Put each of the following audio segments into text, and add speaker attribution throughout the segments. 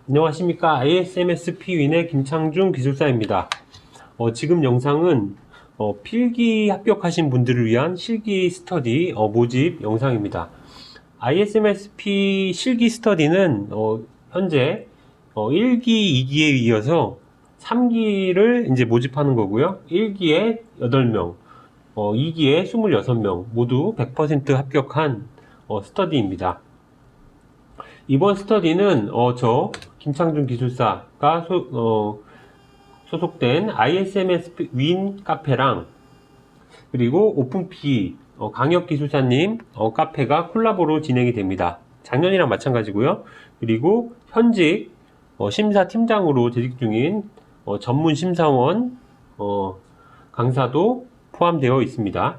Speaker 1: 안녕하십니까. ISMS P윈의 김창중 기술사입니다. 지금 영상은 필기 합격하신 분들을 위한 실기 스터디 모집 영상입니다. ISMS P 실기 스터디는 현재 1기, 2기에 이어서 3기를 이제 모집하는 거고요. 1기에 8명, 2기에 26명 모두 100% 합격한 스터디입니다. 이번 스터디는 저 김창중 기술사가 소속된 ISMS 윈 카페랑 그리고 오픈피 강혁 기술사님 카페가 콜라보로 진행이 됩니다. 작년이랑 마찬가지고요. 그리고 현직 심사팀장으로 재직 중인 전문 심사원 강사도 포함되어 있습니다.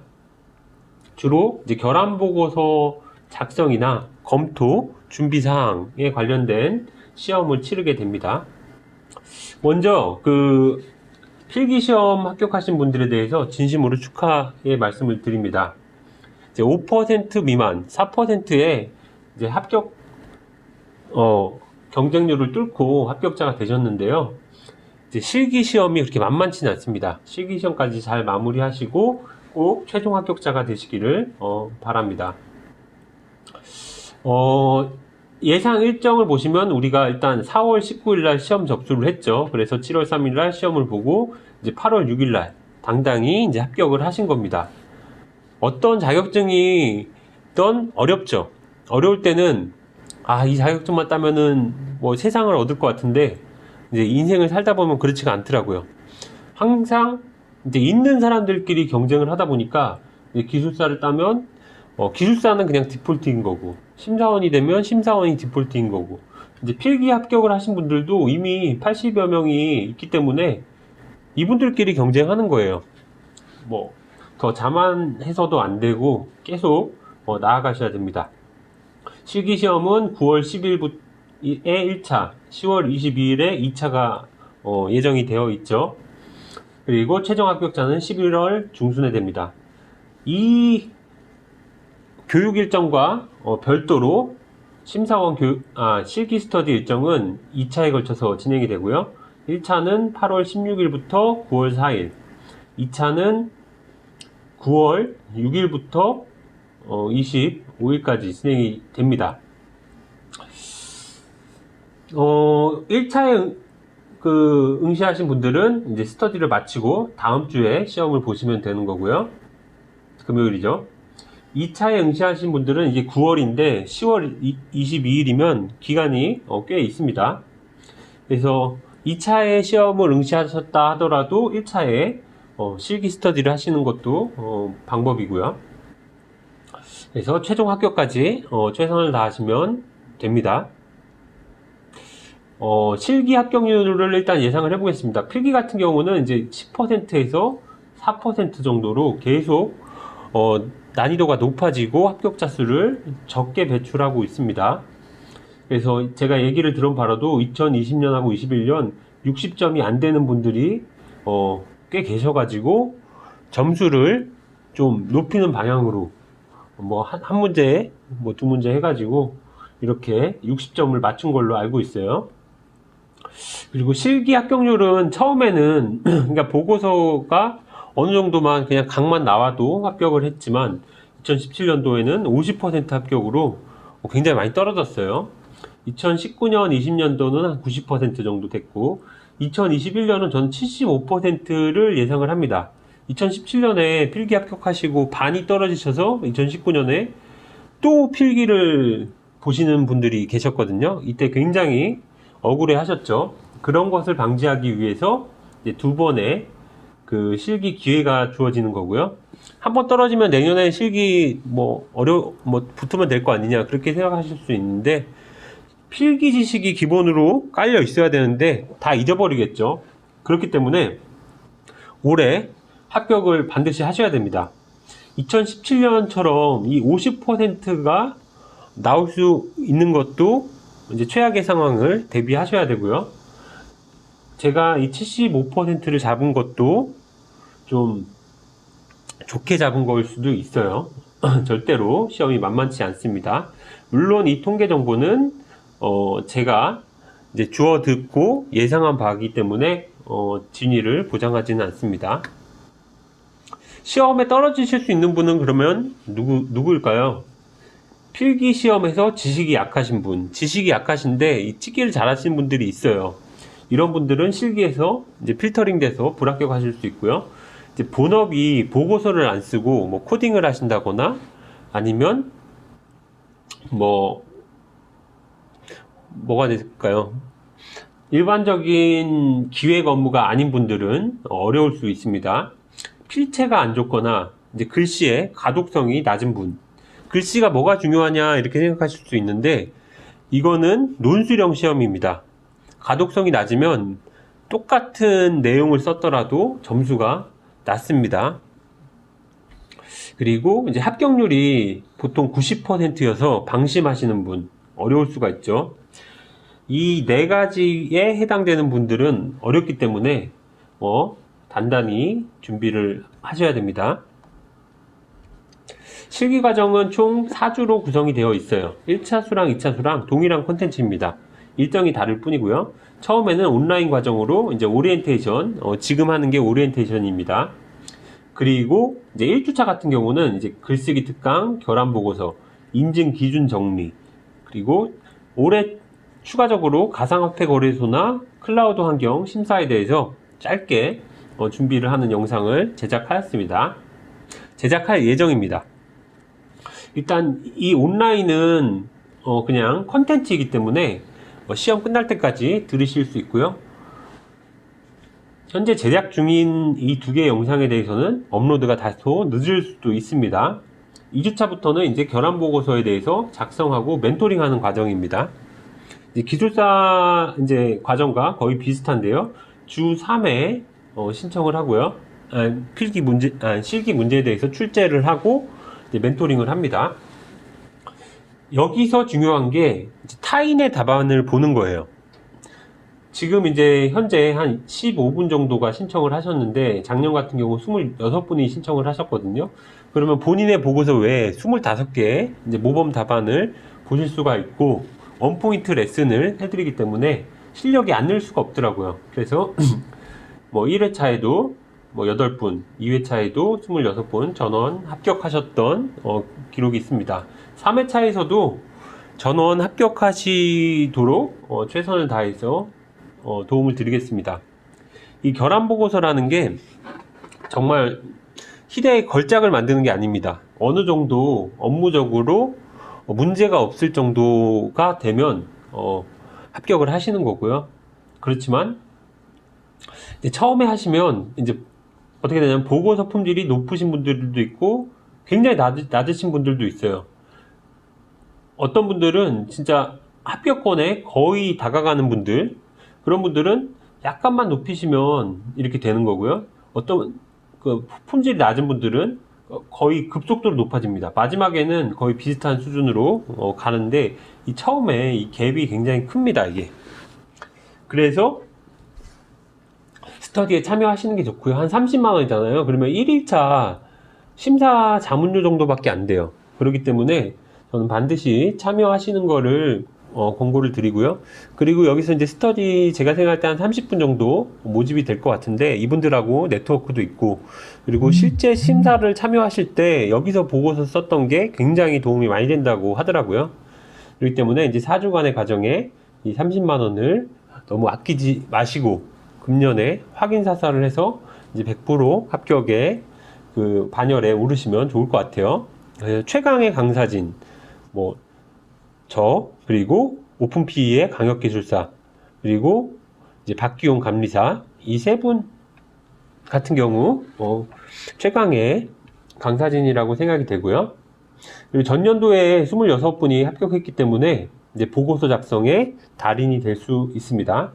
Speaker 1: 주로 이제 결함보고서 작성이나 검토, 준비사항에 관련된 시험을 치르게 됩니다. 먼저 필기시험 합격하신 분들에 대해서 진심으로 축하의 말씀을 드립니다. 이제 5% 미만, 4%의 이제 합격 경쟁률을 뚫고 합격자가 되셨는데요. 이제 실기시험이 그렇게 만만치는 않습니다. 실기시험까지 잘 마무리하시고 꼭 최종 합격자가 되시기를 바랍니다. 예상 일정을 보시면 우리가 일단 4월 19일 날 시험 접수를 했죠. 그래서 7월 3일 날 시험을 보고 이제 8월 6일 날 당당히 이제 합격을 하신 겁니다. 어떤 자격증이든 어렵죠. 어려울 때는 이 자격증만 따면은 뭐 세상을 얻을 것 같은데 이제 인생을 살다 보면 그렇지가 않더라고요. 항상 이제 있는 사람들끼리 경쟁을 하다 보니까 이제 기술사를 따면 기술사는 그냥 디폴트인 거고, 심사원이 되면 심사원이 디폴트인 거고, 이제 필기 합격을 하신 분들도 이미 80여 명이 있기 때문에 이분들끼리 경쟁하는 거예요. 뭐, 더 자만해서도 안 되고, 계속 나아가셔야 됩니다. 실기시험은 9월 10일에 1차, 10월 22일에 2차가 예정이 되어 있죠. 그리고 최종 합격자는 11월 중순에 됩니다. 이 교육 일정과 별도로 심사원 실기 스터디 일정은 2차에 걸쳐서 진행이 되고요. 1차는 8월 16일부터 9월 4일, 2차는 9월 6일부터 25일까지 진행이 됩니다. 1차에 응시하신 분들은 이제 스터디를 마치고 다음 주에 시험을 보시면 되는 거고요. 금요일이죠. 2차에 응시하신 분들은 이게 9월인데 10월 22일이면 기간이 꽤 있습니다. 그래서 2차에 시험을 응시하셨다 하더라도 1차에 실기 스터디를 하시는 것도 방법이고요. 그래서 최종 합격까지 최선을 다하시면 됩니다. 실기 합격률을 일단 예상을 해보겠습니다. 필기 같은 경우는 이제 10%에서 4% 정도로 계속 난이도가 높아지고 합격자 수를 적게 배출하고 있습니다. 그래서 제가 얘기를 들은 바로도 2020년하고 21년 60점이 안 되는 분들이 꽤 계셔가지고 점수를 좀 높이는 방향으로 한 문제, 두 문제 해가지고 이렇게 60점을 맞춘 걸로 알고 있어요. 그리고 실기 합격률은 처음에는 그러니까 보고서가 어느 정도만 그냥 각만 나와도 합격을 했지만 2017년도에는 50% 합격으로 굉장히 많이 떨어졌어요. 2019년, 20년도는 한 90% 정도 됐고 2021년은 저는 75%를 예상을 합니다. 2017년에 필기 합격하시고 반이 떨어지셔서 2019년에 또 필기를 보시는 분들이 계셨거든요. 이때 굉장히 억울해 하셨죠. 그런 것을 방지하기 위해서 이제 두 번의 실기 기회가 주어지는 거고요. 한 번 떨어지면 내년에 실기 붙으면 될 거 아니냐 그렇게 생각하실 수 있는데 필기 지식이 기본으로 깔려 있어야 되는데 다 잊어버리겠죠. 그렇기 때문에 올해 합격을 반드시 하셔야 됩니다. 2017년처럼 이 50%가 나올 수 있는 것도 이제 최악의 상황을 대비하셔야 되고요. 제가 이 75%를 잡은 것도 좀 좋게 잡은 거일 수도 있어요. 절대로 시험이 만만치 않습니다. 물론 이 통계 정보는 제가 이제 주워 듣고 예상한 바이기 때문에 진위를 보장하지는 않습니다. 시험에 떨어지실 수 있는 분은 그러면 누구일까요? 필기 시험에서 지식이 약하신 분, 지식이 약하신데 이 찍기를 잘하시는 분들이 있어요. 이런 분들은 실기에서 이제 필터링 돼서 불합격하실 수 있고요. 이제 본업이 보고서를 안 쓰고 뭐 코딩을 하신다거나 아니면 뭐가 될까요? 일반적인 기획 업무가 아닌 분들은 어려울 수 있습니다. 필체가 안 좋거나 이제 글씨의 가독성이 낮은 분, 글씨가 뭐가 중요하냐 이렇게 생각하실 수 있는데 이거는 논술형 시험입니다. 가독성이 낮으면 똑같은 내용을 썼더라도 점수가 낮습니다. 그리고 이제 합격률이 보통 90%여서 방심하시는 분 어려울 수가 있죠. 이 네 가지에 해당되는 분들은 어렵기 때문에 단단히 준비를 하셔야 됩니다. 실기 과정은 총 4주로 구성이 되어 있어요. 1차 수랑 2차 수랑 동일한 콘텐츠입니다. 일정이 다를 뿐이고요. 처음에는 온라인 과정으로 이제 오리엔테이션, 지금 하는 게 오리엔테이션입니다. 그리고 이제 1주차 같은 경우는 이제 글쓰기 특강, 결함 보고서, 인증 기준 정리, 그리고 올해 추가적으로 가상화폐 거래소나 클라우드 환경 심사에 대해서 짧게 준비를 하는 영상을 제작할 예정입니다. 일단 이 온라인은 그냥 컨텐츠이기 때문에 시험 끝날 때까지 들으실 수 있고요. 현재 제작 중인 이 두 개의 영상에 대해서는 업로드가 다소 늦을 수도 있습니다. 2주차부터는 이제 결함 보고서에 대해서 작성하고 멘토링하는 과정입니다. 이제 기술사 이제 과정과 거의 비슷한데요. 주 3회 신청을 하고요. 실기 문제에 대해서 출제를 하고 이제 멘토링을 합니다. 여기서 중요한 게 타인의 답안을 보는 거예요. 지금 이제 현재 한 15분 정도가 신청을 하셨는데 작년 같은 경우 26분이 신청을 하셨거든요. 그러면 본인의 보고서 외에 25개 이제 모범 답안을 보실 수가 있고 원포인트 레슨을 해드리기 때문에 실력이 안 늘 수가 없더라고요. 그래서 1회차에도 8분, 2회차에도 26분 전원 합격하셨던 기록이 있습니다. 3회차에서도 전원 합격하시도록 최선을 다해서 도움을 드리겠습니다. 이 결함 보고서라는 게 정말 희대의 걸작을 만드는 게 아닙니다. 어느 정도 업무적으로 문제가 없을 정도가 되면 합격을 하시는 거고요. 그렇지만 이제 처음에 하시면 이제 어떻게 되냐면 보고서 품질이 높으신 분들도 있고 굉장히 낮으신 분들도 있어요. 어떤 분들은 진짜 합격권에 거의 다가가는 분들, 그런 분들은 약간만 높이시면 이렇게 되는 거고요. 어떤 품질이 낮은 분들은 거의 급속도로 높아집니다. 마지막에는 거의 비슷한 수준으로 가는데 이 처음에 이 갭이 굉장히 큽니다. 이게. 그래서 스터디에 참여하시는 게 좋고요. 한 30만 원이잖아요. 그러면 1일차 심사 자문료 정도밖에 안 돼요. 그렇기 때문에 저는 반드시 참여하시는 거를 권고를 드리고요. 그리고 여기서 이제 스터디 제가 생각할 때 한 30분 정도 모집이 될 것 같은데 이분들하고 네트워크도 있고 그리고 실제 심사를 참여하실 때 여기서 보고서 썼던 게 굉장히 도움이 많이 된다고 하더라고요. 그렇기 때문에 이제 4주간의 과정에 이 30만 원을 너무 아끼지 마시고 금년에 확인 사살을 해서 이제 100% 합격의 그 반열에 오르시면 좋을 것 같아요. 최강의 강사진, 그리고 오픈PE의 강역기술사, 그리고 이제 박기용 감리사, 이 세 분 같은 경우, 최강의 강사진이라고 생각이 되고요. 그리고 전년도에 26분이 합격했기 때문에 이제 보고서 작성의 달인이 될 수 있습니다.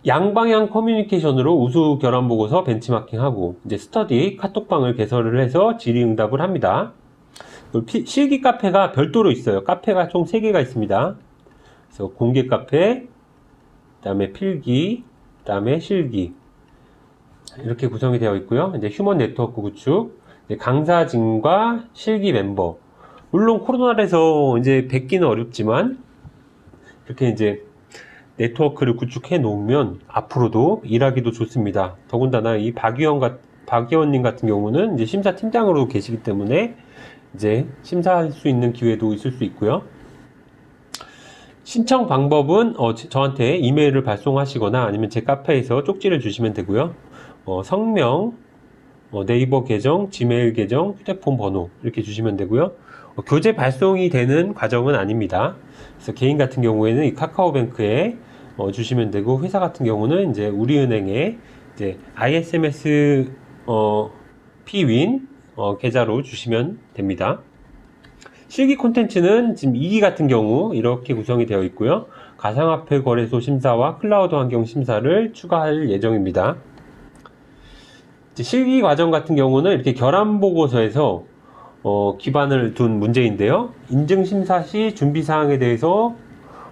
Speaker 1: 양방향 커뮤니케이션으로 우수 결함 보고서 벤치마킹하고 이제 스터디 카톡방을 개설을 해서 질의응답을 합니다. 실기 카페가 별도로 있어요. 카페가 총 3개가 있습니다. 그래서 공개 카페, 그 다음에 필기, 그 다음에 실기 이렇게 구성이 되어 있고요. 이제 휴먼 네트워크 구축, 강사진과 실기 멤버. 물론 코로나라서 이제 뵙기는 어렵지만 이렇게 이제 네트워크를 구축해 놓으면 앞으로도 일하기도 좋습니다. 더군다나 이 박의원님 같은 경우는 이제 심사팀장으로 계시기 때문에 이제 심사할 수 있는 기회도 있을 수 있고요. 신청 방법은 저한테 이메일을 발송하시거나 아니면 제 카페에서 쪽지를 주시면 되고요. 성명, 네이버 계정, 지메일 계정, 휴대폰 번호 이렇게 주시면 되고요. 교재 발송이 되는 과정은 아닙니다. 그래서 개인 같은 경우에는 이 카카오뱅크에 주시면 되고, 회사 같은 경우는 이제 우리은행에 이제 ISMS Pwin 계좌로 주시면 됩니다. 실기 콘텐츠는 지금 2기 같은 경우 이렇게 구성이 되어 있고요. 가상화폐 거래소 심사와 클라우드 환경 심사를 추가할 예정입니다. 실기 과정 같은 경우는 이렇게 결함 보고서에서 기반을 둔 문제인데요. 인증 심사 시 준비 사항에 대해서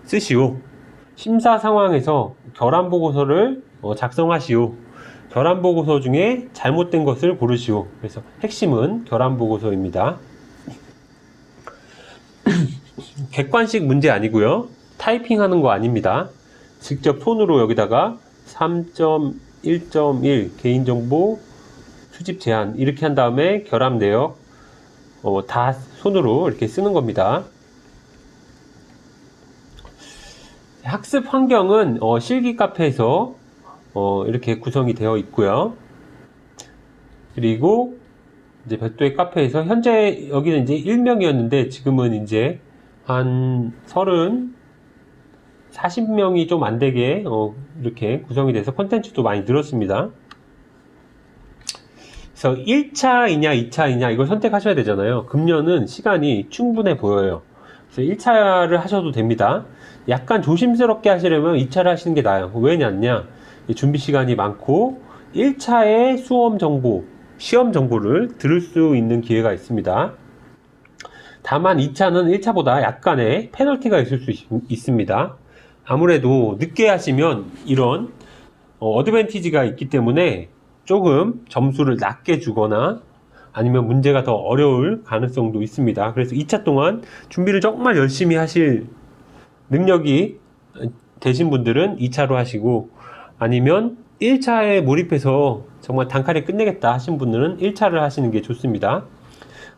Speaker 1: 쓰시오. 심사 상황에서 결함 보고서를 작성하시오. 결함 보고서 중에 잘못된 것을 고르시오. 그래서 핵심은 결함 보고서입니다. 객관식 문제 아니고요. 타이핑 하는 거 아닙니다. 직접 손으로 여기다가 3.1.1 개인정보 수집 제한 이렇게 한 다음에 결함 내역 다 손으로 이렇게 쓰는 겁니다. 학습 환경은 실기 카페에서 이렇게 구성이 되어 있고요. 그리고 이제 별도의 카페에서 현재 여기는 이제 1명이었는데 지금은 이제 한 40명이 좀 안 되게 이렇게 구성이 돼서 콘텐츠도 많이 늘었습니다. 그래서 1차이냐 2차이냐 이걸 선택하셔야 되잖아요. 금년은 시간이 충분해 보여요. 그래서 1차를 하셔도 됩니다. 약간 조심스럽게 하시려면 2차를 하시는 게 나아요. 왜냐냐, 준비 시간이 많고 1차의 수험 정보, 시험 정보를 들을 수 있는 기회가 있습니다. 다만 2차는 1차보다 약간의 페널티가 있을 수 있습니다. 아무래도 늦게 하시면 이런 어드밴티지가 있기 때문에 조금 점수를 낮게 주거나 아니면 문제가 더 어려울 가능성도 있습니다. 그래서 2차 동안 준비를 정말 열심히 하실 능력이 되신 분들은 2차로 하시고, 아니면 1차에 몰입해서 정말 단칼에 끝내겠다 하신 분들은 1차를 하시는 게 좋습니다.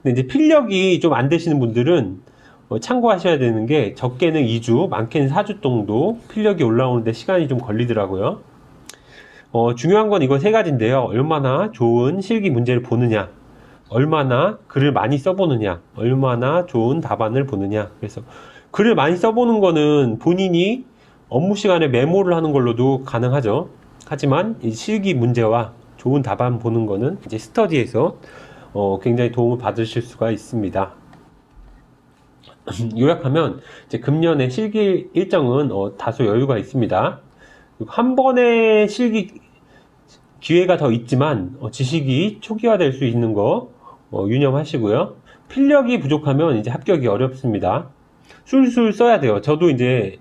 Speaker 1: 근데 이제 필력이 좀 안 되시는 분들은 참고하셔야 되는 게, 적게는 2주, 많게는 4주 정도 필력이 올라오는데 시간이 좀 걸리더라고요. 중요한 건 이거 세 가지인데요. 얼마나 좋은 실기 문제를 보느냐, 얼마나 글을 많이 써보느냐, 얼마나 좋은 답안을 보느냐. 그래서 글을 많이 써보는 거는 본인이 업무 시간에 메모를 하는 걸로도 가능하죠. 하지만 이 실기 문제와 좋은 답안 보는 거는 이제 스터디에서 굉장히 도움을 받으실 수가 있습니다. 요약하면 이제 금년의 실기 일정은 다소 여유가 있습니다. 한 번의 실기 기회가 더 있지만 지식이 초기화될 수 있는 거 유념하시고요. 필력이 부족하면 이제 합격이 어렵습니다. 술술 써야 돼요. 저도 이제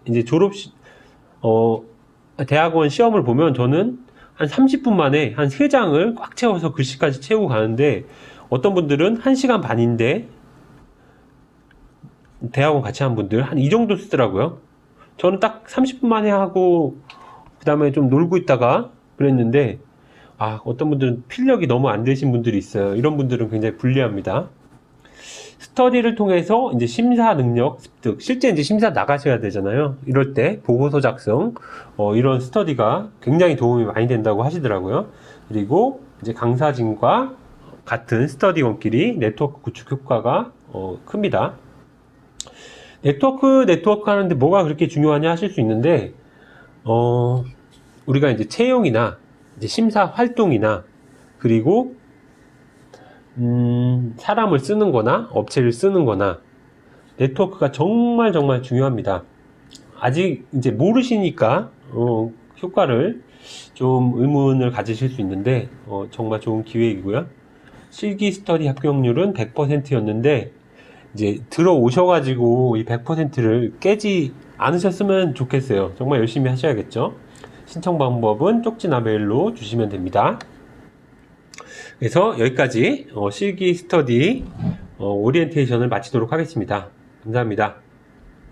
Speaker 1: 대학원 시험을 보면 저는 한 30분 만에 한 3장을 꽉 채워서 글씨까지 채우고 가는데, 어떤 분들은 1시간 반인데 대학원 같이 한 분들 한 이 정도 쓰더라고요. 저는 딱 30분 만에 하고 그 다음에 좀 놀고 있다가 그랬는데, 어떤 분들은 필력이 너무 안 되신 분들이 있어요. 이런 분들은 굉장히 불리합니다. 스터디를 통해서 이제 심사 능력 습득, 실제 이제 심사 나가셔야 되잖아요. 이럴 때 보고서 작성, 이런 스터디가 굉장히 도움이 많이 된다고 하시더라고요. 그리고 이제 강사진과 같은 스터디원끼리 네트워크 구축 효과가 큽니다. 네트워크 하는데 뭐가 그렇게 중요하냐 하실 수 있는데, 우리가 이제 채용이나 이제 심사 활동이나, 그리고 사람을 쓰는 거나 업체를 쓰는 거나 네트워크가 정말 중요합니다. 아직 이제 모르시니까 효과를 좀 의문을 가지실 수 있는데 정말 좋은 기회이고요. 실기 스터디 합격률은 100%였는데 이제 들어오셔가지고 이 100%를 깨지 않으셨으면 좋겠어요. 정말 열심히 하셔야겠죠. 신청 방법은 쪽지나 메일로 주시면 됩니다. 그래서 여기까지 실기 스터디 오리엔테이션을 마치도록 하겠습니다. 감사합니다.